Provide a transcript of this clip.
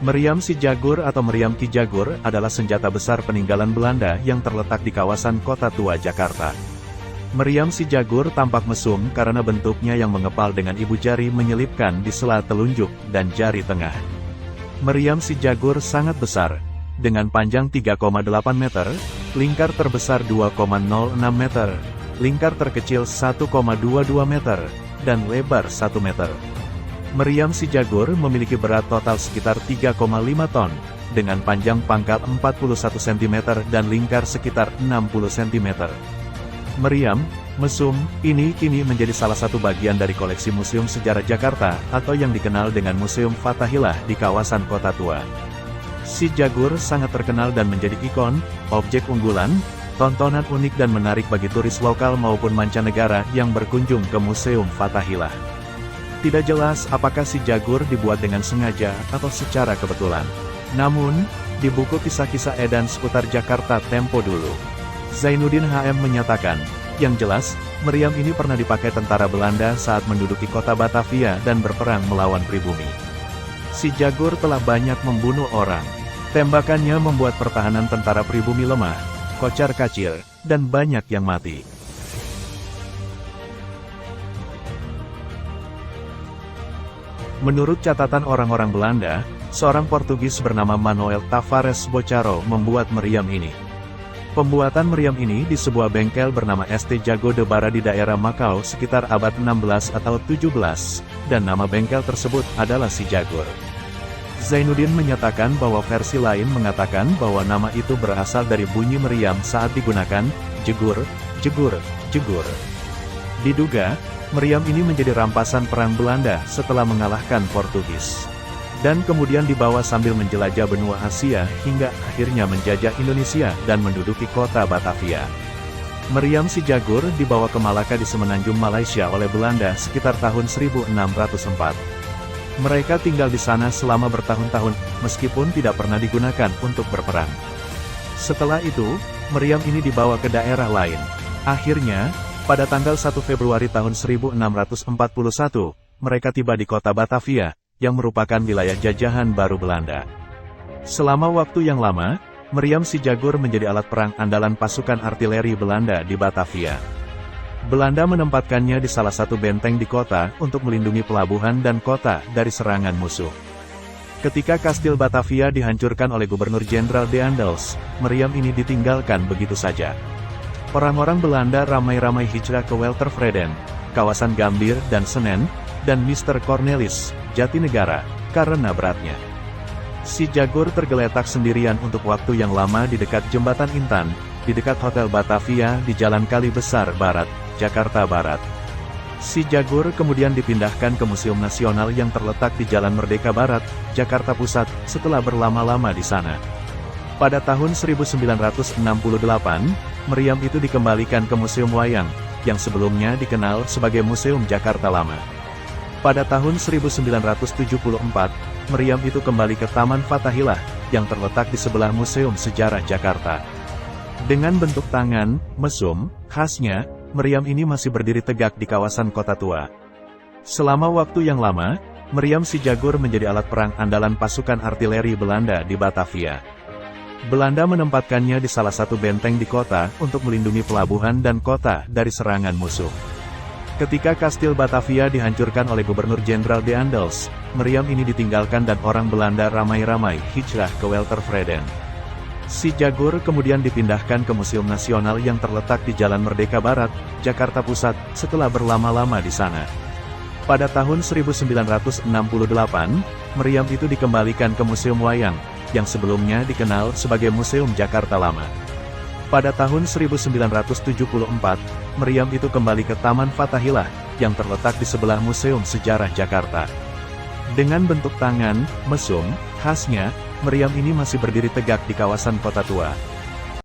Meriam Si Jagur atau meriam Ki Jagur adalah senjata besar peninggalan Belanda yang terletak di kawasan Kota Tua Jakarta. Meriam Si Jagur tampak mesum karena bentuknya yang mengepal dengan ibu jari menyelipkan di sela telunjuk dan jari tengah. Meriam Si Jagur sangat besar, dengan panjang 3,8 meter, lingkar terbesar 2,06 meter, lingkar terkecil 1,22 meter, dan lebar 1 meter. Meriam Si Jagur memiliki berat total sekitar 3,5 ton, dengan panjang pangkal 41 cm dan lingkar sekitar 60 cm. Meriam, mesum, ini kini menjadi salah satu bagian dari koleksi Museum Sejarah Jakarta, atau yang dikenal dengan Museum Fathahillah di kawasan Kota Tua. Si Jagur sangat terkenal dan menjadi ikon, objek unggulan, tontonan unik dan menarik bagi turis lokal maupun mancanegara yang berkunjung ke Museum Fathahillah. Tidak jelas apakah Si Jagur dibuat dengan sengaja atau secara kebetulan. Namun, di buku kisah-kisah edan seputar Jakarta tempo dulu, Zainuddin HM menyatakan, yang jelas, meriam ini pernah dipakai tentara Belanda saat menduduki kota Batavia dan berperang melawan pribumi. Si Jagur telah banyak membunuh orang. Tembakannya membuat pertahanan tentara pribumi lemah, kocar-kacir, dan banyak yang mati. Menurut catatan orang-orang Belanda, seorang Portugis bernama Manuel Tavares Bocaro membuat meriam ini. Pembuatan meriam ini di sebuah bengkel bernama ST Jago de Bara di daerah Macau sekitar abad 16 atau 17, dan nama bengkel tersebut adalah Si Jagur. Zainuddin menyatakan bahwa versi lain mengatakan bahwa nama itu berasal dari bunyi meriam saat digunakan, jegur, jegur, jegur. Diduga, meriam ini menjadi rampasan perang Belanda setelah mengalahkan Portugis, dan kemudian dibawa sambil menjelajah benua Asia hingga akhirnya menjajah Indonesia dan menduduki kota Batavia. Meriam Si Jagur dibawa ke Malaka di semenanjung Malaysia oleh Belanda sekitar tahun 1604. Mereka tinggal di sana selama bertahun-tahun, meskipun tidak pernah digunakan untuk berperang. Setelah itu, meriam ini dibawa ke daerah lain. Akhirnya, pada tanggal 1 Februari tahun 1641, mereka tiba di kota Batavia, yang merupakan wilayah jajahan baru Belanda. Selama waktu yang lama, meriam Si Jagur menjadi alat perang andalan pasukan artileri Belanda di Batavia. Belanda menempatkannya di salah satu benteng di kota untuk melindungi pelabuhan dan kota dari serangan musuh. Ketika Kastil Batavia dihancurkan oleh Gubernur Jenderal De Andelst, meriam ini ditinggalkan begitu saja. Orang-orang Belanda ramai-ramai hijrah ke Weltervreden, kawasan Gambir dan Senen, dan Mr. Cornelis, Jatinegara, karena beratnya. Si Jagur tergeletak sendirian untuk waktu yang lama di dekat Jembatan Intan, di dekat Hotel Batavia di Jalan Kali Besar Barat, Jakarta Barat. Si Jagur kemudian dipindahkan ke Museum Nasional yang terletak di Jalan Merdeka Barat, Jakarta Pusat, setelah berlama-lama di sana. Pada tahun 1968, meriam itu dikembalikan ke Museum Wayang, yang sebelumnya dikenal sebagai Museum Jakarta Lama. Pada tahun 1974, meriam itu kembali ke Taman Fathahillah, yang terletak di sebelah Museum Sejarah Jakarta. Dengan bentuk tangan, mesum, khasnya, meriam ini masih berdiri tegak di kawasan Kota Tua. Selama waktu yang lama, meriam Si Jagur menjadi alat perang andalan pasukan artileri Belanda di Batavia. Belanda menempatkannya di salah satu benteng di kota untuk melindungi pelabuhan dan kota dari serangan musuh. Ketika Kastil Batavia dihancurkan oleh Gubernur Jenderal De Andelst, meriam ini ditinggalkan dan orang Belanda ramai-ramai hijrah ke Weltervreden. Si Jagur kemudian dipindahkan ke Museum Nasional yang terletak di Jalan Merdeka Barat, Jakarta Pusat, setelah berlama-lama di sana. Pada tahun 1968, meriam itu dikembalikan ke Museum Wayang, yang sebelumnya dikenal sebagai Museum Jakarta Lama. Pada tahun 1974, meriam itu kembali ke Taman Fathahillah, yang terletak di sebelah Museum Sejarah Jakarta. Dengan bentuk tangan, mesum, khasnya, meriam ini masih berdiri tegak di kawasan Kota Tua.